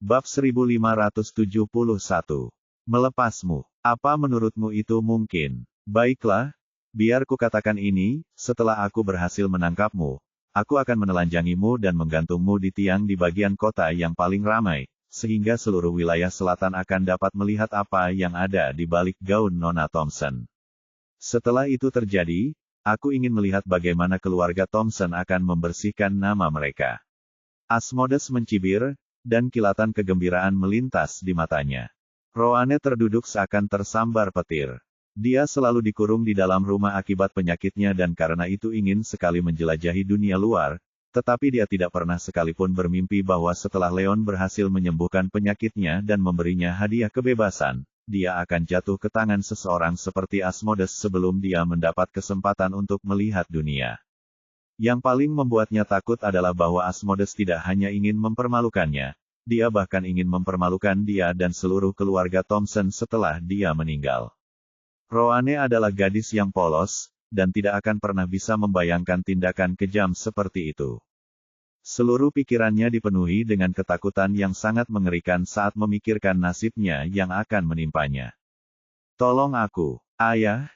Bab 1571. Melepasmu. Apa menurutmu itu mungkin? Baiklah, biar kukatakan ini, setelah aku berhasil menangkapmu, aku akan menelanjangimu dan menggantungmu di tiang di bagian kota yang paling ramai, sehingga seluruh wilayah selatan akan dapat melihat apa yang ada di balik gaun Nona Thompson. Setelah itu terjadi, aku ingin melihat bagaimana keluarga Thompson akan membersihkan nama mereka. Asmodes mencibir, dan kilatan kegembiraan melintas di matanya. Roane terduduk seakan tersambar petir. Dia selalu dikurung di dalam rumah akibat penyakitnya dan karena itu ingin sekali menjelajahi dunia luar, tetapi dia tidak pernah sekalipun bermimpi bahwa setelah Leon berhasil menyembuhkan penyakitnya dan memberinya hadiah kebebasan, dia akan jatuh ke tangan seseorang seperti Asmodes sebelum dia mendapat kesempatan untuk melihat dunia. Yang paling membuatnya takut adalah bahwa Asmodes tidak hanya ingin mempermalukannya, dia bahkan ingin mempermalukan dia dan seluruh keluarga Thompson setelah dia meninggal. Roane adalah gadis yang polos, dan tidak akan pernah bisa membayangkan tindakan kejam seperti itu. Seluruh pikirannya dipenuhi dengan ketakutan yang sangat mengerikan saat memikirkan nasibnya yang akan menimpanya. Tolong aku, ayah,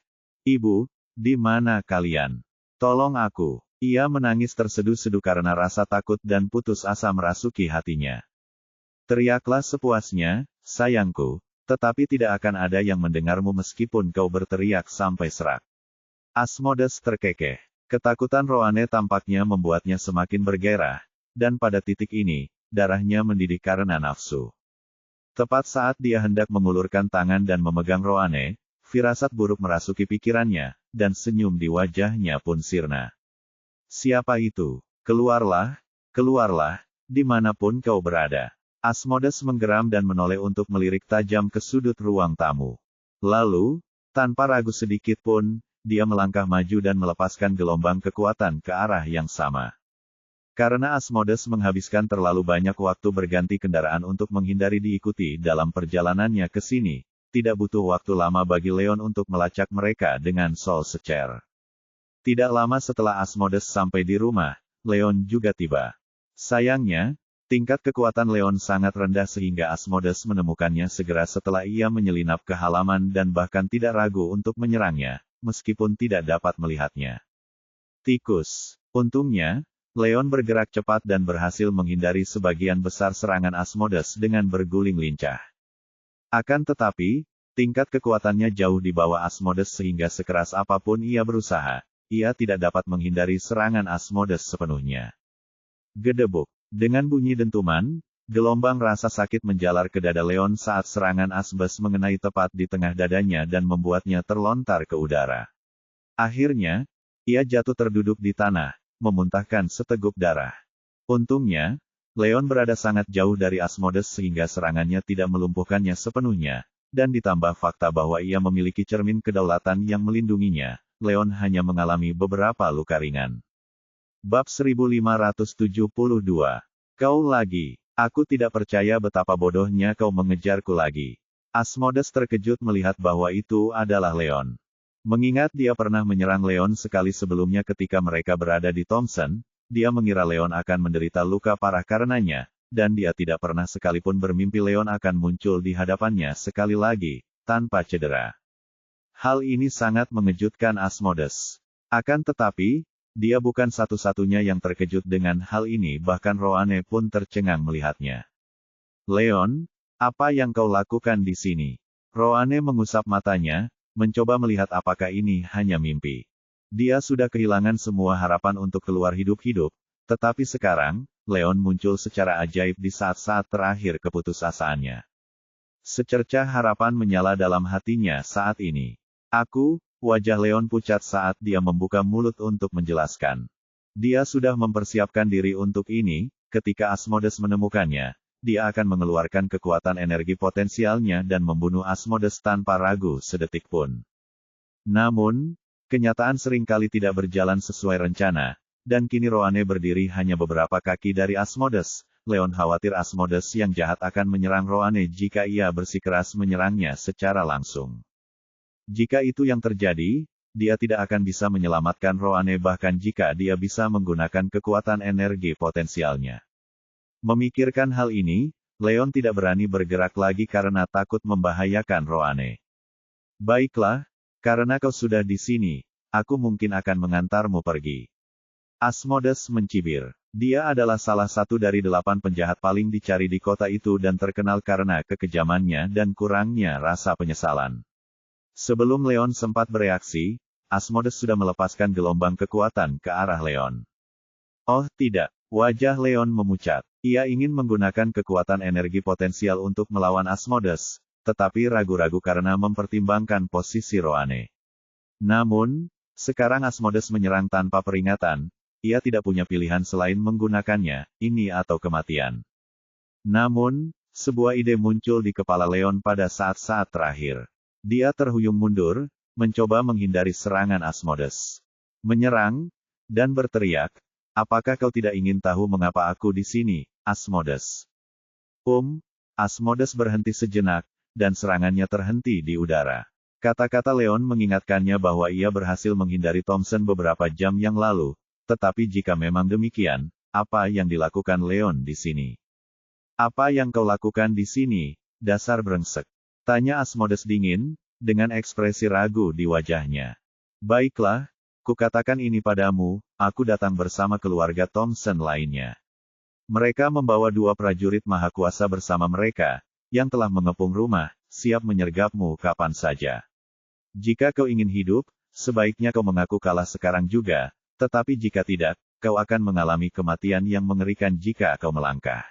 ibu, di mana kalian? Tolong aku. Ia menangis terseduh-seduh karena rasa takut dan putus asa merasuki hatinya. Teriaklah sepuasnya, sayangku, tetapi tidak akan ada yang mendengarmu meskipun kau berteriak sampai serak. Asmodes terkekeh. Ketakutan Roane tampaknya membuatnya semakin bergairah, dan pada titik ini, darahnya mendidih karena nafsu. Tepat saat dia hendak mengulurkan tangan dan memegang Roane, firasat buruk merasuki pikirannya, dan senyum di wajahnya pun sirna. Siapa itu? Keluarlah, keluarlah, dimanapun kau berada. Asmodes menggeram dan menoleh untuk melirik tajam ke sudut ruang tamu. Lalu, tanpa ragu sedikit pun, dia melangkah maju dan melepaskan gelombang kekuatan ke arah yang sama. Karena Asmodes menghabiskan terlalu banyak waktu berganti kendaraan untuk menghindari diikuti dalam perjalanannya ke sini, tidak butuh waktu lama bagi Leon untuk melacak mereka dengan Soul Secer. Tidak lama setelah Asmodes sampai di rumah, Leon juga tiba. Sayangnya, tingkat kekuatan Leon sangat rendah sehingga Asmodes menemukannya segera setelah ia menyelinap ke halaman dan bahkan tidak ragu untuk menyerangnya, meskipun tidak dapat melihatnya. Tikus. Untungnya, Leon bergerak cepat dan berhasil menghindari sebagian besar serangan Asmodes dengan berguling lincah. Akan tetapi, tingkat kekuatannya jauh di bawah Asmodes sehingga sekeras apapun ia berusaha, ia tidak dapat menghindari serangan Asmodes sepenuhnya. Gedebuk. Dengan bunyi dentuman, gelombang rasa sakit menjalar ke dada Leon saat serangan Asmodes mengenai tepat di tengah dadanya dan membuatnya terlontar ke udara. Akhirnya, ia jatuh terduduk di tanah, memuntahkan seteguk darah. Untungnya, Leon berada sangat jauh dari Asmodes sehingga serangannya tidak melumpuhkannya sepenuhnya, dan ditambah fakta bahwa ia memiliki cermin kedaulatan yang melindunginya, Leon hanya mengalami beberapa luka ringan. Bab 1572. Kau lagi. Aku tidak percaya betapa bodohnya kau mengejarku lagi. Asmodes terkejut melihat bahwa itu adalah Leon. Mengingat dia pernah menyerang Leon sekali sebelumnya ketika mereka berada di Thompson, dia mengira Leon akan menderita luka parah karenanya, dan dia tidak pernah sekalipun bermimpi Leon akan muncul di hadapannya sekali lagi, tanpa cedera. Hal ini sangat mengejutkan Asmodes. Akan tetapi, dia bukan satu-satunya yang terkejut dengan hal ini, bahkan Roane pun tercengang melihatnya. Leon, apa yang kau lakukan di sini? Roane mengusap matanya, mencoba melihat apakah ini hanya mimpi. Dia sudah kehilangan semua harapan untuk keluar hidup-hidup, tetapi sekarang, Leon muncul secara ajaib di saat-saat terakhir keputusasaannya. Secercah harapan menyala dalam hatinya saat ini. Wajah Leon pucat saat dia membuka mulut untuk menjelaskan. Dia sudah mempersiapkan diri untuk ini, ketika Asmodes menemukannya, dia akan mengeluarkan kekuatan energi potensialnya dan membunuh Asmodes tanpa ragu sedetik pun. Namun, kenyataan seringkali tidak berjalan sesuai rencana, dan kini Roane berdiri hanya beberapa kaki dari Asmodes. Leon khawatir Asmodes yang jahat akan menyerang Roane jika ia bersikeras menyerangnya secara langsung. Jika itu yang terjadi, dia tidak akan bisa menyelamatkan Roane bahkan jika dia bisa menggunakan kekuatan energi potensialnya. Memikirkan hal ini, Leon tidak berani bergerak lagi karena takut membahayakan Roane. Baiklah, karena kau sudah di sini, aku mungkin akan mengantarmu pergi. Asmodes mencibir. Dia adalah salah satu dari 8 penjahat paling dicari di kota itu dan terkenal karena kekejamannya dan kurangnya rasa penyesalan. Sebelum Leon sempat bereaksi, Asmodes sudah melepaskan gelombang kekuatan ke arah Leon. Oh tidak, wajah Leon memucat. Ia ingin menggunakan kekuatan energi potensial untuk melawan Asmodes, tetapi ragu-ragu karena mempertimbangkan posisi Roane. Namun, sekarang Asmodes menyerang tanpa peringatan. Ia tidak punya pilihan selain menggunakannya, ini atau kematian. Namun, sebuah ide muncul di kepala Leon pada saat-saat terakhir. Dia terhuyung mundur, mencoba menghindari serangan Asmodes. Menyerang, dan berteriak, apakah kau tidak ingin tahu mengapa aku di sini, Asmodes? Asmodes berhenti sejenak, dan serangannya terhenti di udara. Kata-kata Leon mengingatkannya bahwa ia berhasil menghindari Thompson beberapa jam yang lalu. Tetapi jika memang demikian, apa yang dilakukan Leon di sini? Apa yang kau lakukan di sini, dasar brengsek? Tanya Asmodes dingin, dengan ekspresi ragu di wajahnya. Baiklah, kukatakan ini padamu, aku datang bersama keluarga Thompson lainnya. Mereka membawa 2 prajurit mahakuasa bersama mereka, yang telah mengepung rumah, siap menyergapmu kapan saja. Jika kau ingin hidup, sebaiknya kau mengaku kalah sekarang juga. Tetapi jika tidak, kau akan mengalami kematian yang mengerikan jika kau melangkah.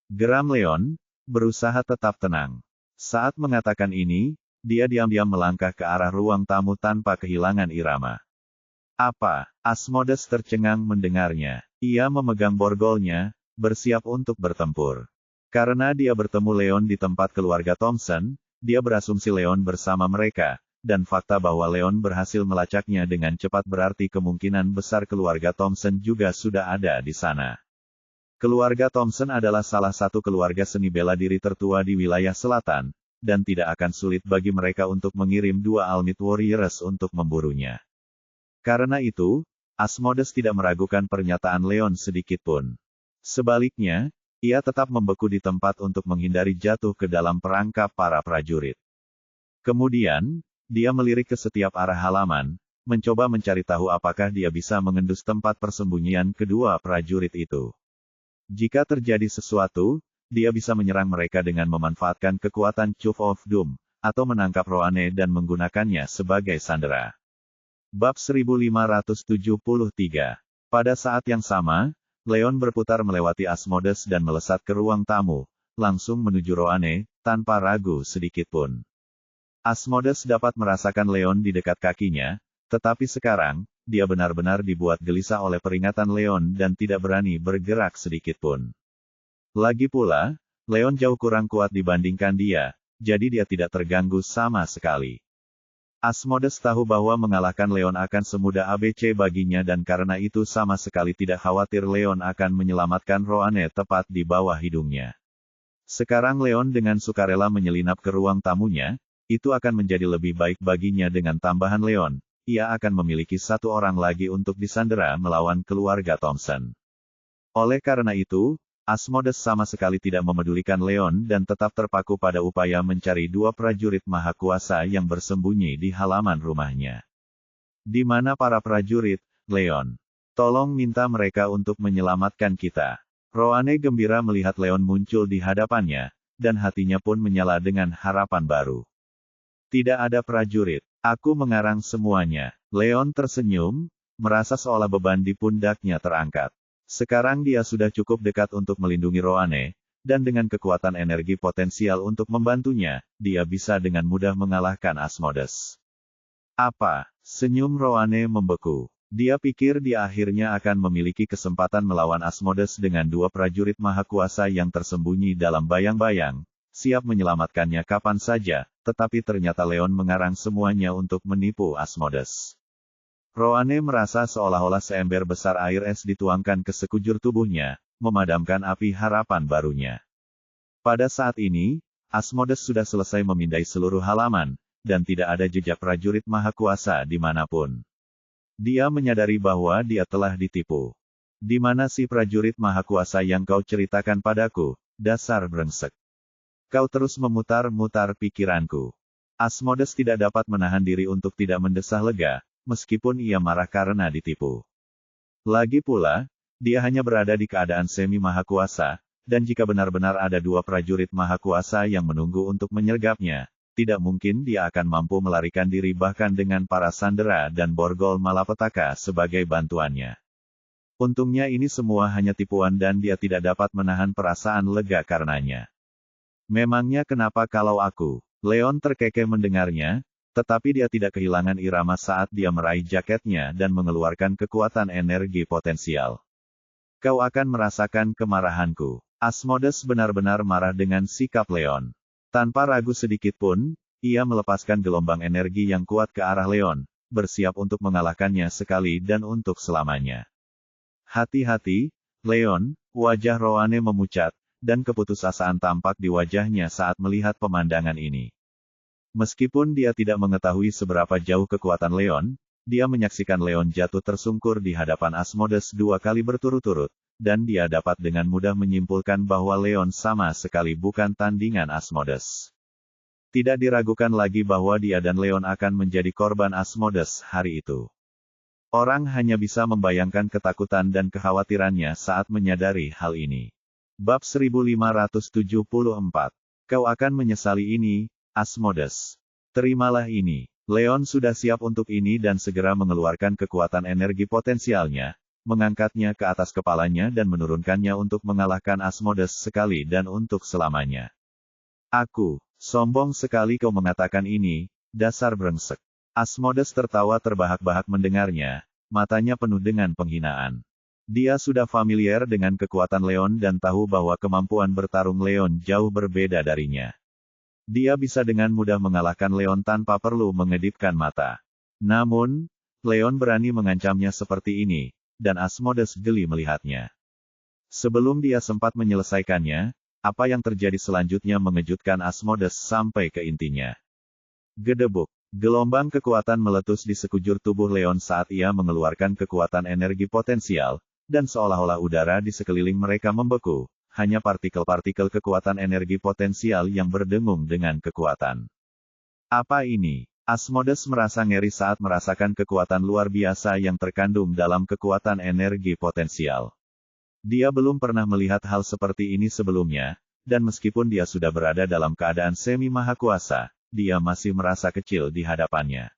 Geram Leon, berusaha tetap tenang. Saat mengatakan ini, dia diam-diam melangkah ke arah ruang tamu tanpa kehilangan irama. Apa? Asmodes tercengang mendengarnya. Ia memegang borgolnya, bersiap untuk bertempur. Karena dia bertemu Leon di tempat keluarga Thompson, dia berasumsi Leon bersama mereka. Dan fakta bahwa Leon berhasil melacaknya dengan cepat berarti kemungkinan besar keluarga Thompson juga sudah ada di sana. Keluarga Thompson adalah salah satu keluarga seni bela diri tertua di wilayah selatan, dan tidak akan sulit bagi mereka untuk mengirim 2 Almid Warriors untuk memburunya. Karena itu, Asmodes tidak meragukan pernyataan Leon sedikitpun. Sebaliknya, ia tetap membeku di tempat untuk menghindari jatuh ke dalam perangkap para prajurit. Kemudian, dia melirik ke setiap arah halaman, mencoba mencari tahu apakah dia bisa mengendus tempat persembunyian kedua prajurit itu. Jika terjadi sesuatu, dia bisa menyerang mereka dengan memanfaatkan kekuatan Chuv of Doom, atau menangkap Roane dan menggunakannya sebagai sandera. Bab 1573. Pada saat yang sama, Leon berputar melewati Asmodes dan melesat ke ruang tamu, langsung menuju Roane, tanpa ragu sedikitpun. Asmodes dapat merasakan Leon di dekat kakinya, tetapi sekarang, dia benar-benar dibuat gelisah oleh peringatan Leon dan tidak berani bergerak sedikitpun. Lagi pula, Leon jauh kurang kuat dibandingkan dia, jadi dia tidak terganggu sama sekali. Asmodes tahu bahwa mengalahkan Leon akan semudah ABC baginya dan karena itu sama sekali tidak khawatir Leon akan menyelamatkan Roane tepat di bawah hidungnya. Sekarang Leon dengan sukarela menyelinap ke ruang tamunya. Itu akan menjadi lebih baik baginya dengan tambahan Leon, ia akan memiliki 1 orang lagi untuk disandera melawan keluarga Thompson. Oleh karena itu, Asmodes sama sekali tidak memedulikan Leon dan tetap terpaku pada upaya mencari 2 prajurit mahakuasa yang bersembunyi di halaman rumahnya. Di mana para prajurit, Leon? Tolong minta mereka untuk menyelamatkan kita. Roane gembira melihat Leon muncul di hadapannya, dan hatinya pun menyala dengan harapan baru. Tidak ada prajurit. Aku mengarang semuanya. Leon tersenyum, merasa seolah beban di pundaknya terangkat. Sekarang dia sudah cukup dekat untuk melindungi Roane, dan dengan kekuatan energi potensial untuk membantunya, dia bisa dengan mudah mengalahkan Asmodes. Apa? Senyum Roane membeku. Dia pikir dia akhirnya akan memiliki kesempatan melawan Asmodes dengan 2 prajurit mahakuasa yang tersembunyi dalam bayang-bayang, siap menyelamatkannya kapan saja, tetapi ternyata Leon mengarang semuanya untuk menipu Asmodes. Roane merasa seolah-olah seember besar air es dituangkan ke sekujur tubuhnya, memadamkan api harapan barunya. Pada saat ini, Asmodes sudah selesai memindai seluruh halaman, dan tidak ada jejak prajurit mahakuasa dimanapun. Dia menyadari bahwa dia telah ditipu. Di mana si prajurit mahakuasa yang kau ceritakan padaku? dasar brengsek. Kau terus memutar-mutar pikiranku. Asmodes tidak dapat menahan diri untuk tidak mendesah lega, meskipun ia marah karena ditipu. Lagi pula, dia hanya berada di keadaan semi maha kuasa, dan jika benar-benar ada dua prajurit maha kuasa yang menunggu untuk menyergapnya, tidak mungkin dia akan mampu melarikan diri bahkan dengan para sandera dan borgol malapetaka sebagai bantuannya. Untungnya ini semua hanya tipuan dan dia tidak dapat menahan perasaan lega karenanya. Memangnya kenapa kalau aku? Leon terkekeh mendengarnya, tetapi dia tidak kehilangan irama saat dia meraih jaketnya dan mengeluarkan kekuatan energi potensial. Kau akan merasakan kemarahanku. Asmodes benar-benar marah dengan sikap Leon. Tanpa ragu sedikit pun, ia melepaskan gelombang energi yang kuat ke arah Leon, bersiap untuk mengalahkannya sekali dan untuk selamanya. Hati-hati, Leon, wajah Roane memucat, dan keputusasaan tampak di wajahnya saat melihat pemandangan ini. Meskipun dia tidak mengetahui seberapa jauh kekuatan Leon, dia menyaksikan Leon jatuh tersungkur di hadapan Asmodes 2 kali berturut-turut, dan dia dapat dengan mudah menyimpulkan bahwa Leon sama sekali bukan tandingan Asmodes. Tidak diragukan lagi bahwa dia dan Leon akan menjadi korban Asmodes hari itu. Orang hanya bisa membayangkan ketakutan dan kekhawatirannya saat menyadari hal ini. Bab 1574. Kau akan menyesali ini, Asmodes. Terimalah ini. Leon sudah siap untuk ini dan segera mengeluarkan kekuatan energi potensialnya, mengangkatnya ke atas kepalanya dan menurunkannya untuk mengalahkan Asmodes sekali dan untuk selamanya. Aku, sombong sekali kau mengatakan ini, dasar brengsek. Asmodes tertawa terbahak-bahak mendengarnya, matanya penuh dengan penghinaan. Dia sudah familiar dengan kekuatan Leon dan tahu bahwa kemampuan bertarung Leon jauh berbeda darinya. Dia bisa dengan mudah mengalahkan Leon tanpa perlu mengedipkan mata. Namun, Leon berani mengancamnya seperti ini, dan Asmodes geli melihatnya. Sebelum dia sempat menyelesaikannya, apa yang terjadi selanjutnya mengejutkan Asmodes sampai ke intinya. Gedebuk. Gelombang kekuatan meletus di sekujur tubuh Leon saat ia mengeluarkan kekuatan energi potensial, dan seolah-olah udara di sekeliling mereka membeku, hanya partikel-partikel kekuatan energi potensial yang berdengung dengan kekuatan. Apa ini? Asmodes merasa ngeri saat merasakan kekuatan luar biasa yang terkandung dalam kekuatan energi potensial. Dia belum pernah melihat hal seperti ini sebelumnya, dan meskipun dia sudah berada dalam keadaan semi maha kuasa, dia masih merasa kecil di hadapannya.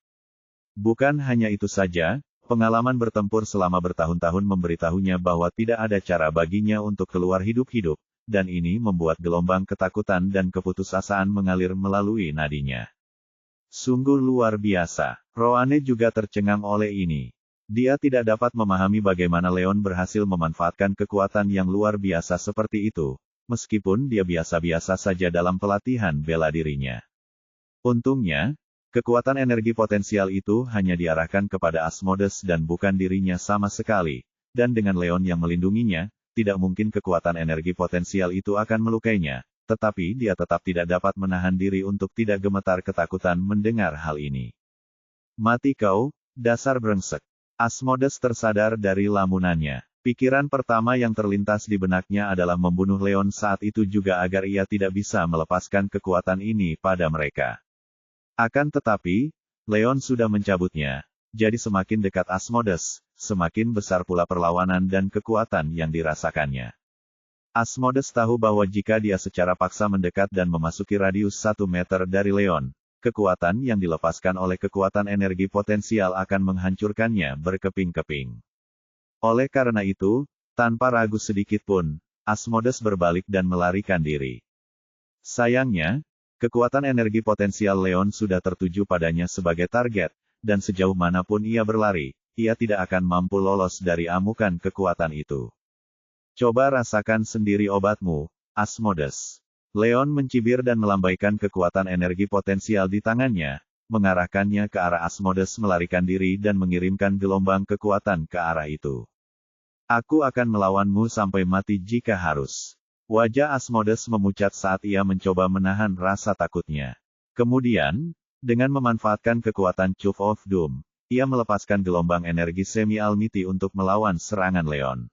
Bukan hanya itu saja, pengalaman bertempur selama bertahun-tahun memberitahunya bahwa tidak ada cara baginya untuk keluar hidup-hidup, dan ini membuat gelombang ketakutan dan keputusasaan mengalir melalui nadinya. Sungguh luar biasa. Roane juga tercengang oleh ini. Dia tidak dapat memahami bagaimana Leon berhasil memanfaatkan kekuatan yang luar biasa seperti itu, meskipun dia biasa-biasa saja dalam pelatihan bela dirinya. Untungnya, kekuatan energi potensial itu hanya diarahkan kepada Asmodes dan bukan dirinya sama sekali, dan dengan Leon yang melindunginya, tidak mungkin kekuatan energi potensial itu akan melukainya, tetapi dia tetap tidak dapat menahan diri untuk tidak gemetar ketakutan mendengar hal ini. Mati kau, dasar brengsek. Asmodes tersadar dari lamunannya. Pikiran pertama yang terlintas di benaknya adalah membunuh Leon saat itu juga agar ia tidak bisa melepaskan kekuatan ini pada mereka. Akan tetapi, Leon sudah mencabutnya, jadi semakin dekat Asmodes, semakin besar pula perlawanan dan kekuatan yang dirasakannya. Asmodes tahu bahwa jika dia secara paksa mendekat dan memasuki radius 1 meter dari Leon, kekuatan yang dilepaskan oleh kekuatan energi potensial akan menghancurkannya berkeping-keping. Oleh karena itu, tanpa ragu sedikit pun, Asmodes berbalik dan melarikan diri. Sayangnya, kekuatan energi potensial Leon sudah tertuju padanya sebagai target, dan sejauh manapun ia berlari, ia tidak akan mampu lolos dari amukan kekuatan itu. Coba rasakan sendiri obatmu, Asmodes. Leon mencibir dan melambaikan kekuatan energi potensial di tangannya, mengarahkannya ke arah Asmodes melarikan diri dan mengirimkan gelombang kekuatan ke arah itu. Aku akan melawanmu sampai mati jika harus. Wajah Asmodes memucat saat ia mencoba menahan rasa takutnya. Kemudian, dengan memanfaatkan kekuatan Chuve of Doom, ia melepaskan gelombang energi semi-almiti untuk melawan serangan Leon.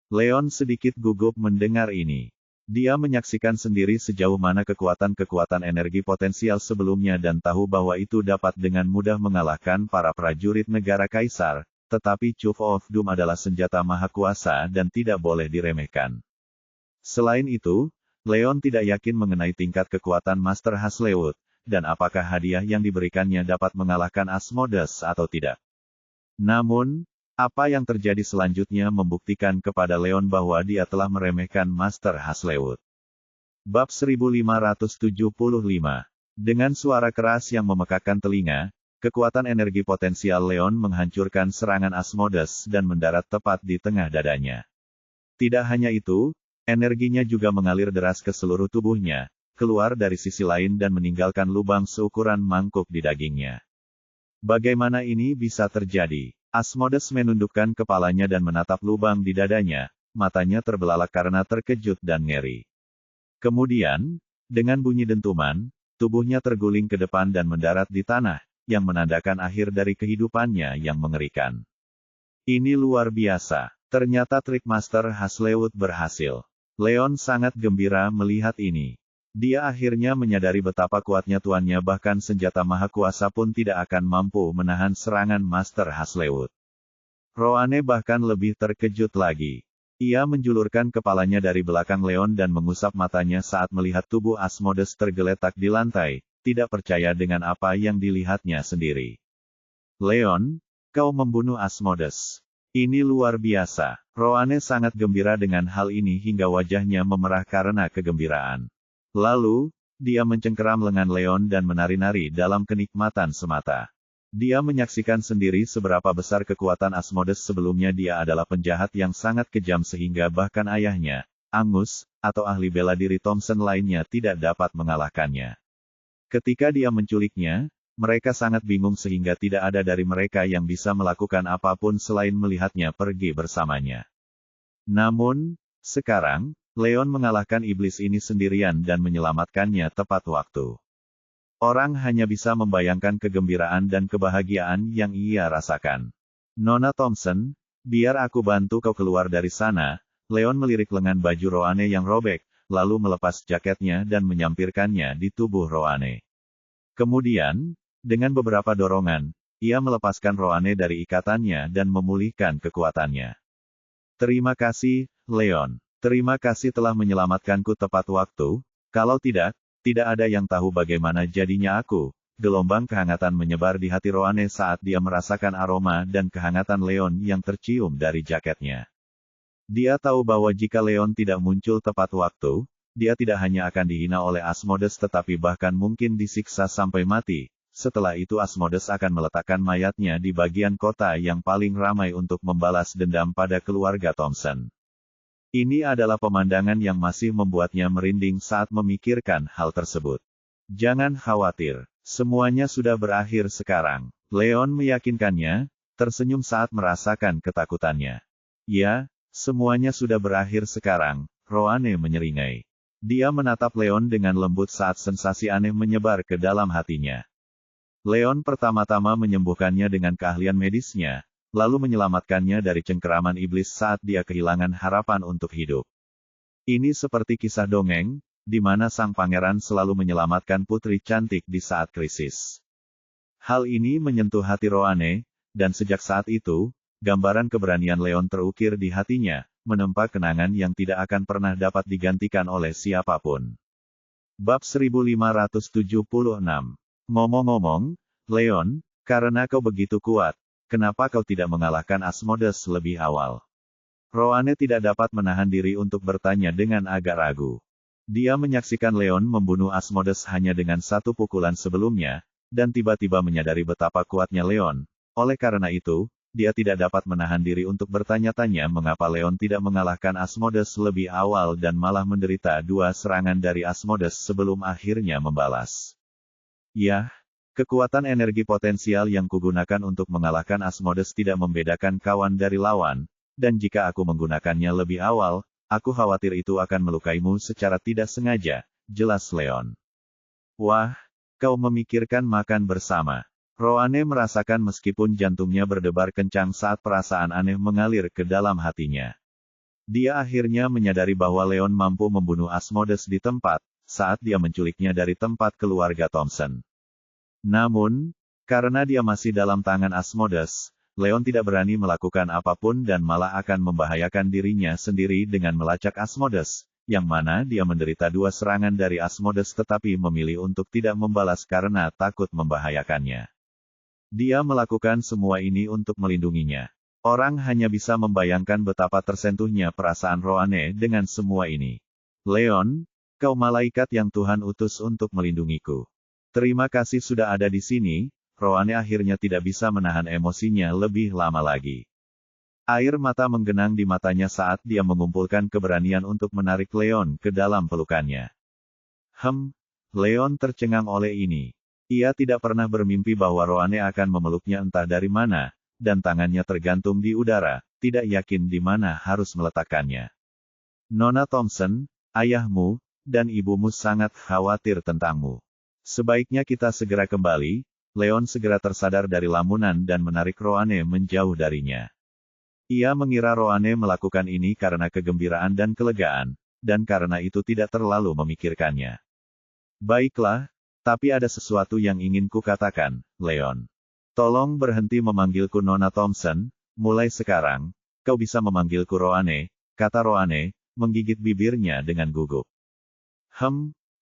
Leon sedikit gugup mendengar ini. Dia menyaksikan sendiri sejauh mana kekuatan-kekuatan energi potensial sebelumnya dan tahu bahwa itu dapat dengan mudah mengalahkan para prajurit negara kaisar, tetapi Chuv of Doom adalah senjata maha kuasa dan tidak boleh diremehkan. Selain itu, Leon tidak yakin mengenai tingkat kekuatan Master Haslewood, dan apakah hadiah yang diberikannya dapat mengalahkan Asmodeus atau tidak. Namun, apa yang terjadi selanjutnya membuktikan kepada Leon bahwa dia telah meremehkan Master Haslewood. Bab 1575. Dengan suara keras yang memekakkan telinga, kekuatan energi potensial Leon menghancurkan serangan Asmodeus dan mendarat tepat di tengah dadanya. Tidak hanya itu, energinya juga mengalir deras ke seluruh tubuhnya, keluar dari sisi lain dan meninggalkan lubang seukuran mangkuk di dagingnya. Bagaimana ini bisa terjadi? Asmodeus menundukkan kepalanya dan menatap lubang di dadanya, matanya terbelalak karena terkejut dan ngeri. Kemudian, dengan bunyi dentuman, tubuhnya terguling ke depan dan mendarat di tanah, yang menandakan akhir dari kehidupannya yang mengerikan. Ini luar biasa. Ternyata trik Master Haslewood berhasil. Leon sangat gembira melihat ini. Dia akhirnya menyadari betapa kuatnya tuannya, bahkan senjata maha kuasa pun tidak akan mampu menahan serangan Master Haslewood. Roane bahkan lebih terkejut lagi. Ia menjulurkan kepalanya dari belakang Leon dan mengusap matanya saat melihat tubuh Asmodeus tergeletak di lantai, tidak percaya dengan apa yang dilihatnya sendiri. Leon, kau membunuh Asmodeus. Ini luar biasa. Roane sangat gembira dengan hal ini hingga wajahnya memerah karena kegembiraan. Lalu, dia mencengkeram lengan Leon dan menari-nari dalam kenikmatan semata. Dia menyaksikan sendiri seberapa besar kekuatan Asmodeus. Sebelumnya dia adalah penjahat yang sangat kejam sehingga bahkan ayahnya, Angus, atau ahli bela diri Thompson lainnya tidak dapat mengalahkannya. Ketika dia menculiknya, mereka sangat bingung sehingga tidak ada dari mereka yang bisa melakukan apapun selain melihatnya pergi bersamanya. Namun, sekarang, Leon mengalahkan iblis ini sendirian dan menyelamatkannya tepat waktu. Orang hanya bisa membayangkan kegembiraan dan kebahagiaan yang ia rasakan. Nona Thompson, biar aku bantu kau keluar dari sana. Leon melirik lengan baju Roane yang robek, lalu melepas jaketnya dan menyampirkannya di tubuh Roane. Kemudian, dengan beberapa dorongan, ia melepaskan Roane dari ikatannya dan memulihkan kekuatannya. Terima kasih, Leon. Terima kasih telah menyelamatkanku tepat waktu. Kalau tidak ada yang tahu bagaimana jadinya aku. Gelombang kehangatan menyebar di hati Roane saat dia merasakan aroma dan kehangatan Leon yang tercium dari jaketnya. Dia tahu bahwa jika Leon tidak muncul tepat waktu, dia tidak hanya akan dihina oleh Asmodeus tetapi bahkan mungkin disiksa sampai mati. Setelah itu Asmodeus akan meletakkan mayatnya di bagian kota yang paling ramai untuk membalas dendam pada keluarga Thompson. Ini adalah pemandangan yang masih membuatnya merinding saat memikirkan hal tersebut. Jangan khawatir, semuanya sudah berakhir sekarang. Leon meyakinkannya, tersenyum saat merasakan ketakutannya. Ya, semuanya sudah berakhir sekarang, Roane menyeringai. Dia menatap Leon dengan lembut saat sensasi aneh menyebar ke dalam hatinya. Leon pertama-tama menyembuhkannya dengan keahlian medisnya, lalu menyelamatkannya dari cengkeraman iblis saat dia kehilangan harapan untuk hidup. Ini seperti kisah dongeng, di mana sang pangeran selalu menyelamatkan putri cantik di saat krisis. Hal ini menyentuh hati Roane, dan sejak saat itu, gambaran keberanian Leon terukir di hatinya, menempa kenangan yang tidak akan pernah dapat digantikan oleh siapapun. Bab 1576. Ngomong-ngomong, Leon, karena kau begitu kuat, kenapa kau tidak mengalahkan Asmodeus lebih awal? Roane tidak dapat menahan diri untuk bertanya dengan agak ragu. Dia menyaksikan Leon membunuh Asmodeus hanya dengan satu pukulan sebelumnya, dan tiba-tiba menyadari betapa kuatnya Leon. Oleh karena itu, dia tidak dapat menahan diri untuk bertanya-tanya mengapa Leon tidak mengalahkan Asmodeus lebih awal dan malah menderita dua serangan dari Asmodeus sebelum akhirnya membalas. Yah, kekuatan energi potensial yang kugunakan untuk mengalahkan Asmodeus tidak membedakan kawan dari lawan, dan jika aku menggunakannya lebih awal, aku khawatir itu akan melukaimu secara tidak sengaja, jelas Leon. Wah, kau memikirkan makan bersama. Roane merasakan meskipun jantungnya berdebar kencang saat perasaan aneh mengalir ke dalam hatinya. Dia akhirnya menyadari bahwa Leon mampu membunuh Asmodeus di tempat, saat dia menculiknya dari tempat keluarga Thompson. Namun, karena dia masih dalam tangan Asmodeus, Leon tidak berani melakukan apapun dan malah akan membahayakan dirinya sendiri dengan melacak Asmodeus, yang mana dia menderita 2 serangan dari Asmodeus tetapi memilih untuk tidak membalas karena takut membahayakannya. Dia melakukan semua ini untuk melindunginya. Orang hanya bisa membayangkan betapa tersentuhnya perasaan Roane dengan semua ini. Leon, kau malaikat yang Tuhan utus untuk melindungiku. Terima kasih sudah ada di sini. Roane akhirnya tidak bisa menahan emosinya lebih lama lagi. Air mata menggenang di matanya saat dia mengumpulkan keberanian untuk menarik Leon ke dalam pelukannya. Leon tercengang oleh ini. Ia tidak pernah bermimpi bahwa Roane akan memeluknya entah dari mana, dan tangannya tergantung di udara, tidak yakin di mana harus meletakkannya. Nona Thompson, ayahmu, dan ibumu sangat khawatir tentangmu. Sebaiknya kita segera kembali. Leon segera tersadar dari lamunan dan menarik Roane menjauh darinya. Ia mengira Roane melakukan ini karena kegembiraan dan kelegaan, dan karena itu tidak terlalu memikirkannya. Baiklah, tapi ada sesuatu yang ingin kukatakan, Leon. Tolong berhenti memanggilku Nona Thompson, mulai sekarang, kau bisa memanggilku Roane, kata Roane, menggigit bibirnya dengan gugup.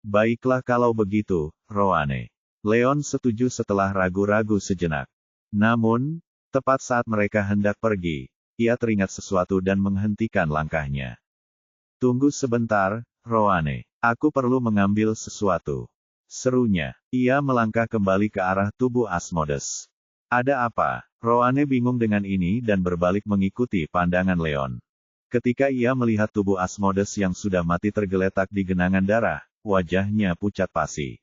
Baiklah kalau begitu, Roane. Leon setuju setelah ragu-ragu sejenak. Namun, tepat saat mereka hendak pergi, ia teringat sesuatu dan menghentikan langkahnya. Tunggu sebentar, Roane. Aku perlu mengambil sesuatu. Serunya. Ia melangkah kembali ke arah tubuh Asmodeus. Ada apa? Roane bingung dengan ini dan berbalik mengikuti pandangan Leon. Ketika ia melihat tubuh Asmodeus yang sudah mati tergeletak di genangan darah, wajahnya pucat pasi.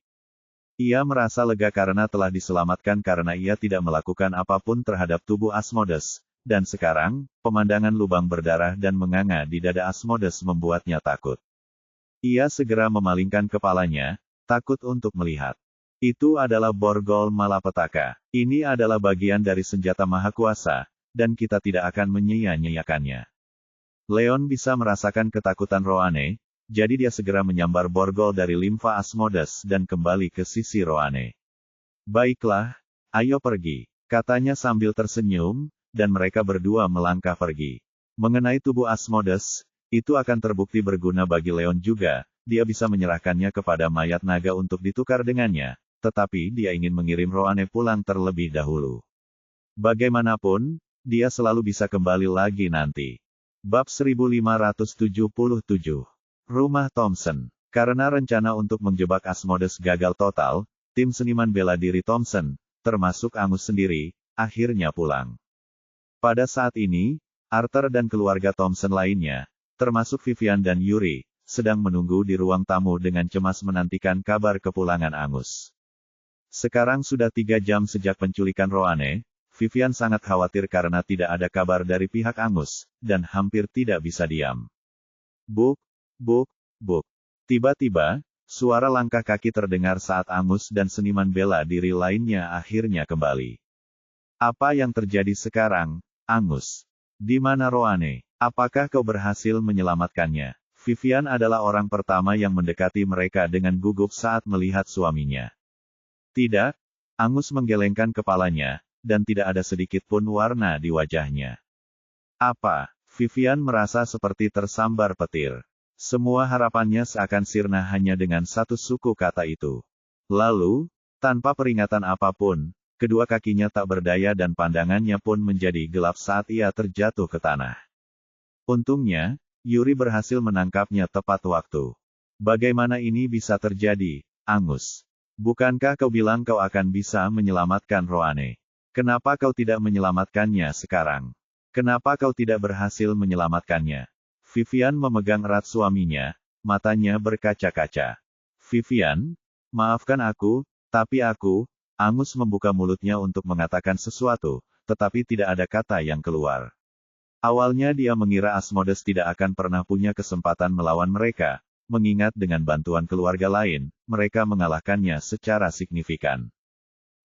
Ia merasa lega karena telah diselamatkan karena ia tidak melakukan apapun terhadap tubuh Asmodeus, dan sekarang, pemandangan lubang berdarah dan menganga di dada Asmodeus membuatnya takut. Ia segera memalingkan kepalanya, takut untuk melihat. Itu adalah borgol malapetaka. Ini adalah bagian dari senjata maha kuasa, dan kita tidak akan menyia-nyiakannya. Leon bisa merasakan ketakutan Roane, jadi dia segera menyambar borgol dari limfa Asmodeus dan kembali ke sisi Roane. Baiklah, ayo pergi, katanya sambil tersenyum, dan mereka berdua melangkah pergi. Mengenai tubuh Asmodeus, itu akan terbukti berguna bagi Leon juga, dia bisa menyerahkannya kepada mayat naga untuk ditukar dengannya. Tetapi dia ingin mengirim Roane pulang terlebih dahulu. Bagaimanapun, dia selalu bisa kembali lagi nanti. Bab 1577. Rumah Thompson. Karena rencana untuk menjebak Asmodeus gagal total, tim seniman bela diri Thompson, termasuk Angus sendiri, akhirnya pulang. Pada saat ini, Arthur dan keluarga Thompson lainnya, termasuk Vivian dan Yuri, sedang menunggu di ruang tamu dengan cemas menantikan kabar kepulangan Angus. Sekarang sudah 3 jam sejak penculikan Roane, Vivian sangat khawatir karena tidak ada kabar dari pihak Angus, dan hampir tidak bisa diam. Buk. Tiba-tiba, suara langkah kaki terdengar saat Angus dan seniman bela diri lainnya akhirnya kembali. Apa yang terjadi sekarang, Angus? Di mana Roane? Apakah kau berhasil menyelamatkannya? Vivian adalah orang pertama yang mendekati mereka dengan gugup saat melihat suaminya. Tidak, Angus menggelengkan kepalanya, dan tidak ada sedikit pun warna di wajahnya. Apa? Vivian merasa seperti tersambar petir. Semua harapannya seakan sirna hanya dengan satu suku kata itu. Lalu, tanpa peringatan apapun, kedua kakinya tak berdaya dan pandangannya pun menjadi gelap saat ia terjatuh ke tanah. Untungnya, Yuri berhasil menangkapnya tepat waktu. Bagaimana ini bisa terjadi, Angus? Bukankah kau bilang kau akan bisa menyelamatkan Roane? Kenapa kau tidak menyelamatkannya sekarang? Kenapa kau tidak berhasil menyelamatkannya? Vivian memegang erat suaminya, matanya berkaca-kaca. Vivian, maafkan aku, tapi aku, Angus membuka mulutnya untuk mengatakan sesuatu, tetapi tidak ada kata yang keluar. Awalnya dia mengira Asmodeus tidak akan pernah punya kesempatan melawan mereka, mengingat dengan bantuan keluarga lain, mereka mengalahkannya secara signifikan.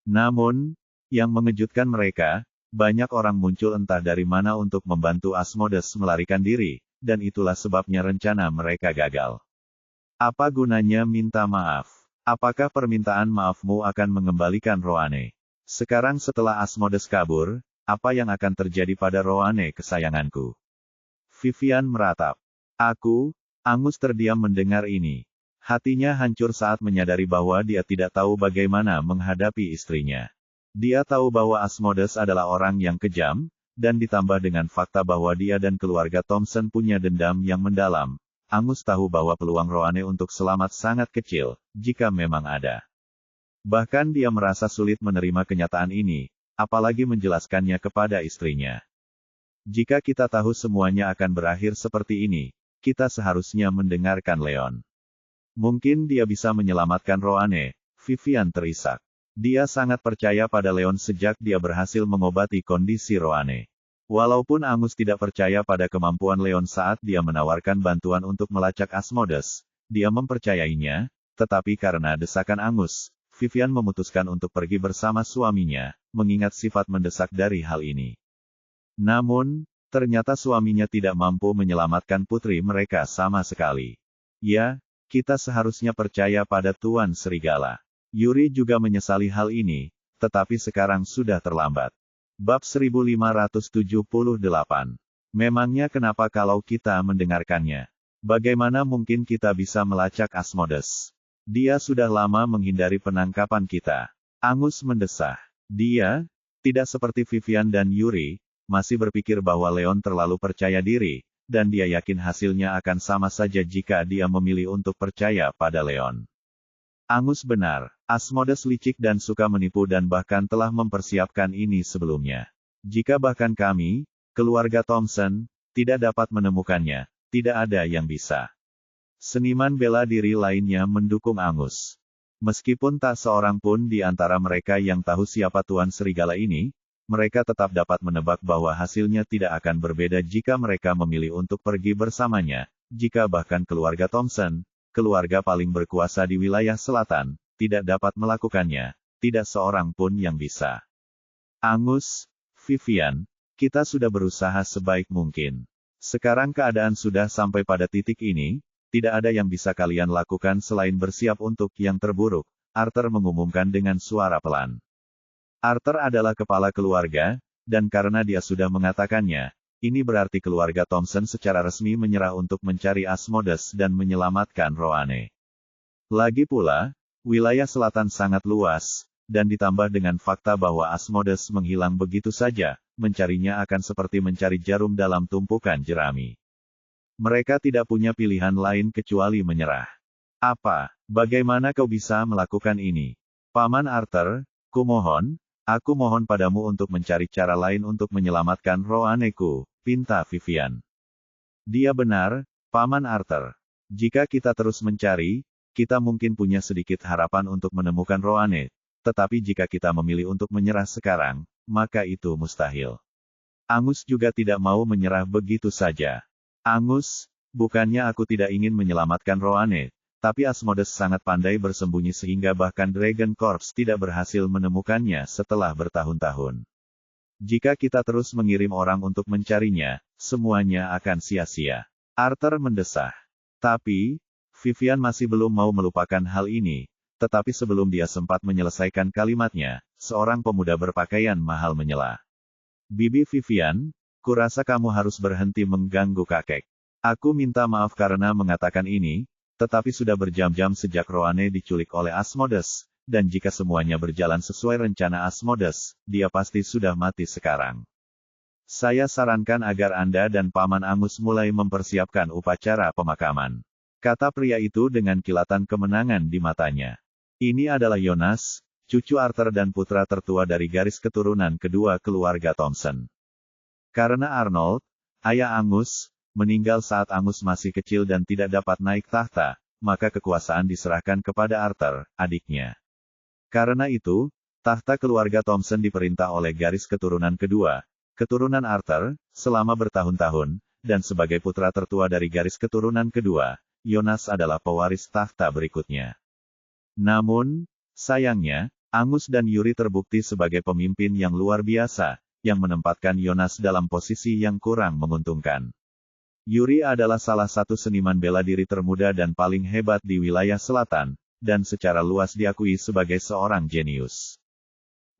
Namun, yang mengejutkan mereka, banyak orang muncul entah dari mana untuk membantu Asmodeus melarikan diri, dan itulah sebabnya rencana mereka gagal. Apa gunanya minta maaf? Apakah permintaan maafmu akan mengembalikan Roane? Sekarang setelah Asmodes kabur, apa yang akan terjadi pada Roane kesayanganku? Vivian meratap. Angus terdiam mendengar ini. Hatinya hancur saat menyadari bahwa dia tidak tahu bagaimana menghadapi istrinya. Dia tahu bahwa Asmodes adalah orang yang kejam, dan ditambah dengan fakta bahwa dia dan keluarga Thompson punya dendam yang mendalam. Angus tahu bahwa peluang Roane untuk selamat sangat kecil, jika memang ada. Bahkan dia merasa sulit menerima kenyataan ini, apalagi menjelaskannya kepada istrinya. Jika kita tahu semuanya akan berakhir seperti ini, kita seharusnya mendengarkan Leon. Mungkin dia bisa menyelamatkan Roane. Vivian terisak. Dia sangat percaya pada Leon sejak dia berhasil mengobati kondisi Roane. Walaupun Angus tidak percaya pada kemampuan Leon saat dia menawarkan bantuan untuk melacak Asmodes, dia mempercayainya, tetapi karena desakan Angus, Vivian memutuskan untuk pergi bersama suaminya, mengingat sifat mendesak dari hal ini. Namun, ternyata suaminya tidak mampu menyelamatkan putri mereka sama sekali. Ya, kita seharusnya percaya pada Tuan Serigala. Yuri juga menyesali hal ini, tetapi sekarang sudah terlambat. Bab 1578. Memangnya kenapa kalau kita mendengarkannya? Bagaimana mungkin kita bisa melacak Asmodes? Dia sudah lama menghindari penangkapan kita. Angus mendesah. Dia, tidak seperti Vivian dan Yuri, masih berpikir bahwa Leon terlalu percaya diri, dan dia yakin hasilnya akan sama saja jika dia memilih untuk percaya pada Leon. Angus benar, Asmodes licik dan suka menipu dan bahkan telah mempersiapkan ini sebelumnya. Jika bahkan kami, keluarga Thompson, tidak dapat menemukannya, tidak ada yang bisa. Seniman bela diri lainnya mendukung Angus. Meskipun tak seorang pun di antara mereka yang tahu siapa Tuan Serigala ini, mereka tetap dapat menebak bahwa hasilnya tidak akan berbeda jika mereka memilih untuk pergi bersamanya, jika bahkan keluarga Thompson, keluarga paling berkuasa di wilayah selatan, tidak dapat melakukannya, tidak seorang pun yang bisa. Angus, Vivian, kita sudah berusaha sebaik mungkin. Sekarang keadaan sudah sampai pada titik ini, tidak ada yang bisa kalian lakukan selain bersiap untuk yang terburuk, Arthur mengumumkan dengan suara pelan. Arthur adalah kepala keluarga, dan karena dia sudah mengatakannya, ini berarti keluarga Thompson secara resmi menyerah untuk mencari Asmodes dan menyelamatkan Roane. Lagi pula, wilayah selatan sangat luas, dan ditambah dengan fakta bahwa Asmodes menghilang begitu saja, mencarinya akan seperti mencari jarum dalam tumpukan jerami. Mereka tidak punya pilihan lain kecuali menyerah. Bagaimana kau bisa melakukan ini? Paman Arthur, aku mohon padamu untuk mencari cara lain untuk menyelamatkan Roaneku, pinta Vivian. Dia benar, Paman Arthur. Jika kita terus mencari, kita mungkin punya sedikit harapan untuk menemukan Roane, tetapi jika kita memilih untuk menyerah sekarang, maka itu mustahil. Angus juga tidak mau menyerah begitu saja. Angus, bukannya aku tidak ingin menyelamatkan Roane, tapi Asmodes sangat pandai bersembunyi sehingga bahkan Dragon Corps tidak berhasil menemukannya setelah bertahun-tahun. Jika kita terus mengirim orang untuk mencarinya, semuanya akan sia-sia. Arthur mendesah. Tapi, Vivian masih belum mau melupakan hal ini, tetapi sebelum dia sempat menyelesaikan kalimatnya, seorang pemuda berpakaian mahal menyela. Bibi Vivian, kurasa kamu harus berhenti mengganggu kakek. Aku minta maaf karena mengatakan ini, tetapi sudah berjam-jam sejak Roane diculik oleh Asmodes, dan jika semuanya berjalan sesuai rencana Asmodes, dia pasti sudah mati sekarang. Saya sarankan agar Anda dan Paman Angus mulai mempersiapkan upacara pemakaman. Kata pria itu dengan kilatan kemenangan di matanya. Ini adalah Jonas, cucu Arthur dan putra tertua dari garis keturunan kedua keluarga Thompson. Karena Arnold, ayah Angus, meninggal saat Angus masih kecil dan tidak dapat naik tahta, maka kekuasaan diserahkan kepada Arthur, adiknya. Karena itu, tahta keluarga Thompson diperintah oleh garis keturunan kedua, keturunan Arthur, selama bertahun-tahun, dan sebagai putra tertua dari garis keturunan kedua, Jonas adalah pewaris tahta berikutnya. Namun, sayangnya, Angus dan Yuri terbukti sebagai pemimpin yang luar biasa, yang menempatkan Jonas dalam posisi yang kurang menguntungkan. Yuri adalah salah satu seniman bela diri termuda dan paling hebat di wilayah selatan, dan secara luas diakui sebagai seorang jenius.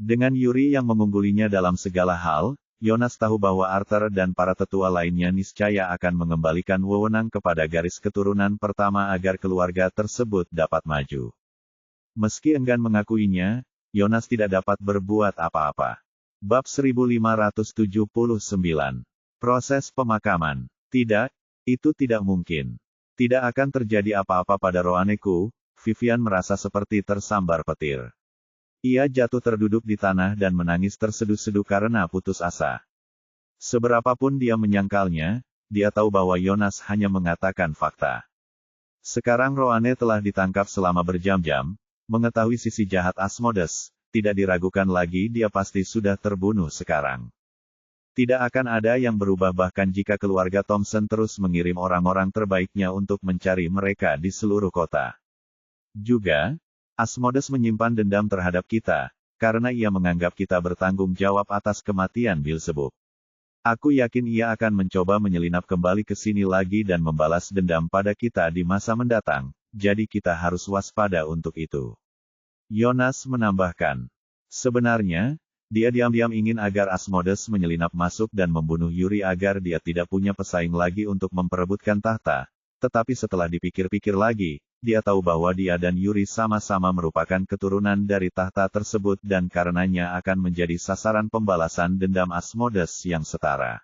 Dengan Yuri yang mengunggulinya dalam segala hal, Jonas tahu bahwa Arthur dan para tetua lainnya niscaya akan mengembalikan wewenang kepada garis keturunan pertama agar keluarga tersebut dapat maju. Meski enggan mengakuinya, Jonas tidak dapat berbuat apa-apa. Bab 1579. Proses pemakaman. Tidak, itu tidak mungkin. Tidak akan terjadi apa-apa pada Roaneku. Vivian merasa seperti tersambar petir. Ia jatuh terduduk di tanah dan menangis terseduh-seduh karena putus asa. Seberapapun dia menyangkalnya, dia tahu bahwa Jonas hanya mengatakan fakta. Sekarang Roane telah ditangkap selama berjam-jam, mengetahui sisi jahat Asmodes, tidak diragukan lagi dia pasti sudah terbunuh sekarang. Tidak akan ada yang berubah bahkan jika keluarga Thompson terus mengirim orang-orang terbaiknya untuk mencari mereka di seluruh kota. Juga, Asmodes menyimpan dendam terhadap kita, karena ia menganggap kita bertanggung jawab atas kematian Beelzebub. Aku yakin ia akan mencoba menyelinap kembali ke sini lagi dan membalas dendam pada kita di masa mendatang, jadi kita harus waspada untuk itu. Jonas menambahkan. Sebenarnya, dia diam-diam ingin agar Asmodes menyelinap masuk dan membunuh Yuri agar dia tidak punya pesaing lagi untuk memperebutkan tahta. Tetapi setelah dipikir-pikir lagi, dia tahu bahwa dia dan Yuri sama-sama merupakan keturunan dari tahta tersebut dan karenanya akan menjadi sasaran pembalasan dendam Asmodes yang setara.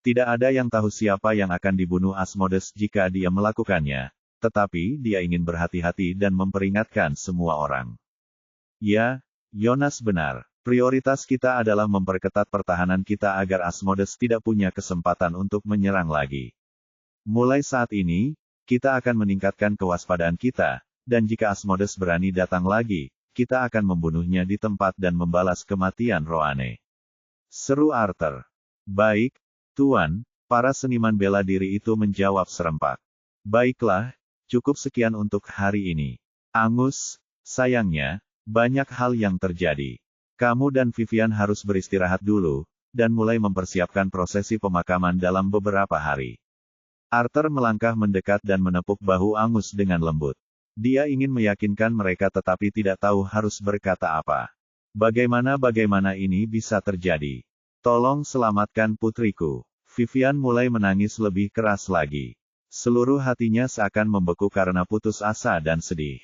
Tidak ada yang tahu siapa yang akan dibunuh Asmodes jika dia melakukannya, tetapi dia ingin berhati-hati dan memperingatkan semua orang. Ya, Jonas benar. Prioritas kita adalah memperketat pertahanan kita agar Asmodes tidak punya kesempatan untuk menyerang lagi. Mulai saat ini, kita akan meningkatkan kewaspadaan kita, dan jika Asmodes berani datang lagi, kita akan membunuhnya di tempat dan membalas kematian Roane. Seru Arthur. Baik, Tuan, para seniman bela diri itu menjawab serempak. Baiklah, cukup sekian untuk hari ini. Angus, sayangnya, banyak hal yang terjadi. Kamu dan Vivian harus beristirahat dulu, dan mulai mempersiapkan prosesi pemakaman dalam beberapa hari. Arthur melangkah mendekat dan menepuk bahu Angus dengan lembut. Dia ingin meyakinkan mereka tetapi tidak tahu harus berkata apa. Bagaimana ini bisa terjadi? Tolong selamatkan putriku. Vivian mulai menangis lebih keras lagi. Seluruh hatinya seakan membeku karena putus asa dan sedih.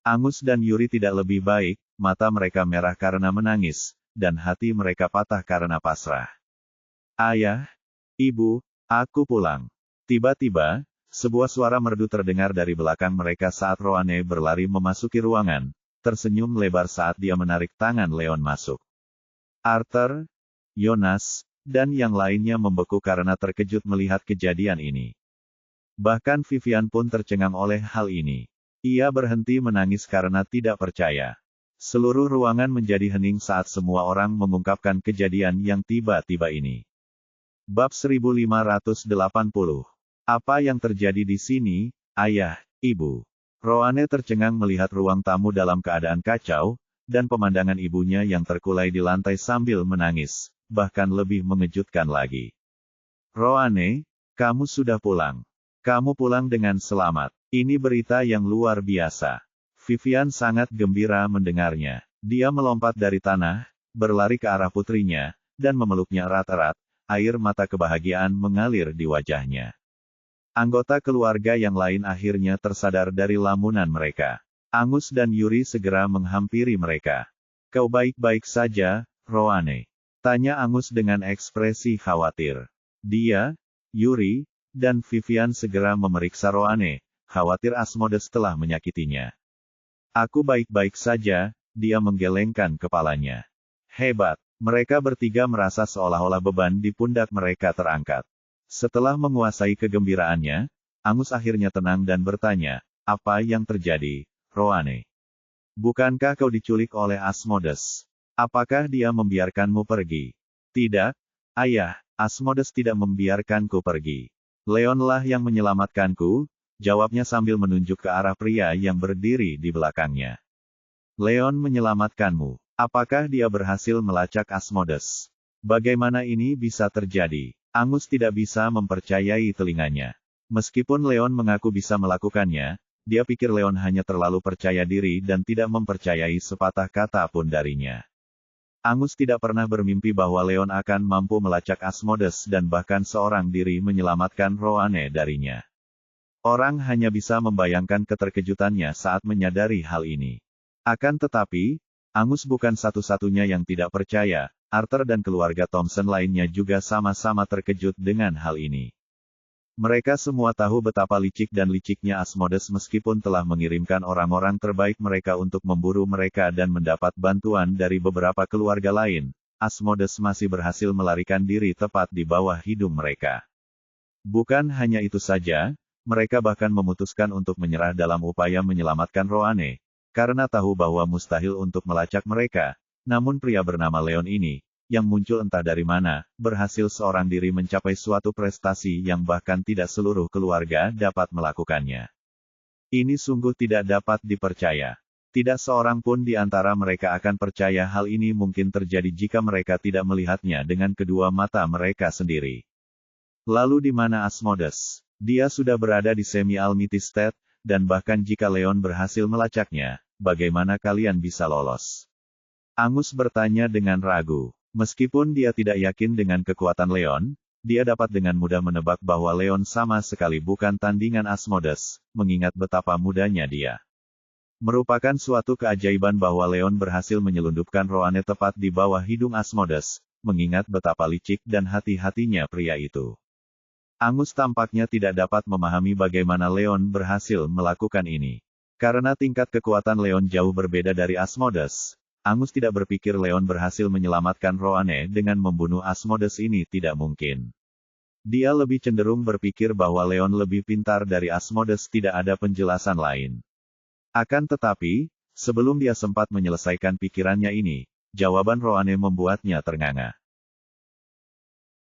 Angus dan Yuri tidak lebih baik, mata mereka merah karena menangis, dan hati mereka patah karena pasrah. Ayah, Ibu, aku pulang. Tiba-tiba, sebuah suara merdu terdengar dari belakang mereka saat Roane berlari memasuki ruangan, tersenyum lebar saat dia menarik tangan Leon masuk. Arthur, Jonas, dan yang lainnya membeku karena terkejut melihat kejadian ini. Bahkan Vivian pun tercengang oleh hal ini. Ia berhenti menangis karena tidak percaya. Seluruh ruangan menjadi hening saat semua orang mengungkapkan kejadian yang tiba-tiba ini. Bab 1580. Apa yang terjadi di sini, Ayah, Ibu? Roane tercengang melihat ruang tamu dalam keadaan kacau, dan pemandangan ibunya yang terkulai di lantai sambil menangis, bahkan lebih mengejutkan lagi. Roane, kamu sudah pulang. Kamu pulang dengan selamat. Ini berita yang luar biasa. Vivian sangat gembira mendengarnya. Dia melompat dari tanah, berlari ke arah putrinya, dan memeluknya erat-erat, air mata kebahagiaan mengalir di wajahnya. Anggota keluarga yang lain akhirnya tersadar dari lamunan mereka. Angus dan Yuri segera menghampiri mereka. Kau baik-baik saja, Roane? Tanya Angus dengan ekspresi khawatir. Dia, Yuri, dan Vivian segera memeriksa Roane, khawatir Asmodes telah menyakitinya. Aku baik-baik saja, dia menggelengkan kepalanya. Hebat, mereka bertiga merasa seolah-olah beban di pundak mereka terangkat. Setelah menguasai kegembiraannya, Angus akhirnya tenang dan bertanya, apa yang terjadi, Roane? Bukankah kau diculik oleh Asmodes? Apakah dia membiarkanmu pergi? Tidak, Ayah, Asmodes tidak membiarkanku pergi. Leonlah yang menyelamatkanku, jawabnya sambil menunjuk ke arah pria yang berdiri di belakangnya. Leon menyelamatkanmu. Apakah dia berhasil melacak Asmodes? Bagaimana ini bisa terjadi? Angus tidak bisa mempercayai telinganya. Meskipun Leon mengaku bisa melakukannya, dia pikir Leon hanya terlalu percaya diri dan tidak mempercayai sepatah kata pun darinya. Angus tidak pernah bermimpi bahwa Leon akan mampu melacak Asmodeus dan bahkan seorang diri menyelamatkan Roanne darinya. Orang hanya bisa membayangkan keterkejutannya saat menyadari hal ini. Akan tetapi, Angus bukan satu-satunya yang tidak percaya. Arthur dan keluarga Thompson lainnya juga sama-sama terkejut dengan hal ini. Mereka semua tahu betapa licik dan liciknya Asmodeus meskipun telah mengirimkan orang-orang terbaik mereka untuk memburu mereka dan mendapat bantuan dari beberapa keluarga lain. Asmodeus masih berhasil melarikan diri tepat di bawah hidung mereka. Bukan hanya itu saja, mereka bahkan memutuskan untuk menyerah dalam upaya menyelamatkan Roanne, karena tahu bahwa mustahil untuk melacak mereka. Namun pria bernama Leon ini, yang muncul entah dari mana, berhasil seorang diri mencapai suatu prestasi yang bahkan tidak seluruh keluarga dapat melakukannya. Ini sungguh tidak dapat dipercaya. Tidak seorang pun di antara mereka akan percaya hal ini mungkin terjadi jika mereka tidak melihatnya dengan kedua mata mereka sendiri. Lalu di mana Asmodeus? Dia sudah berada di Semi-Almighty State, dan bahkan jika Leon berhasil melacaknya, bagaimana kalian bisa lolos? Angus bertanya dengan ragu. Meskipun dia tidak yakin dengan kekuatan Leon, dia dapat dengan mudah menebak bahwa Leon sama sekali bukan tandingan Asmodeus, mengingat betapa mudanya dia. Merupakan suatu keajaiban bahwa Leon berhasil menyelundupkan Roanne tepat di bawah hidung Asmodeus, mengingat betapa licik dan hati-hatinya pria itu. Angus tampaknya tidak dapat memahami bagaimana Leon berhasil melakukan ini. Karena tingkat kekuatan Leon jauh berbeda dari Asmodeus, Angus tidak berpikir Leon berhasil menyelamatkan Roanne dengan membunuh Asmodeus ini tidak mungkin. Dia lebih cenderung berpikir bahwa Leon lebih pintar dari Asmodeus, tidak ada penjelasan lain. Akan tetapi, sebelum dia sempat menyelesaikan pikirannya ini, jawaban Roanne membuatnya ternganga.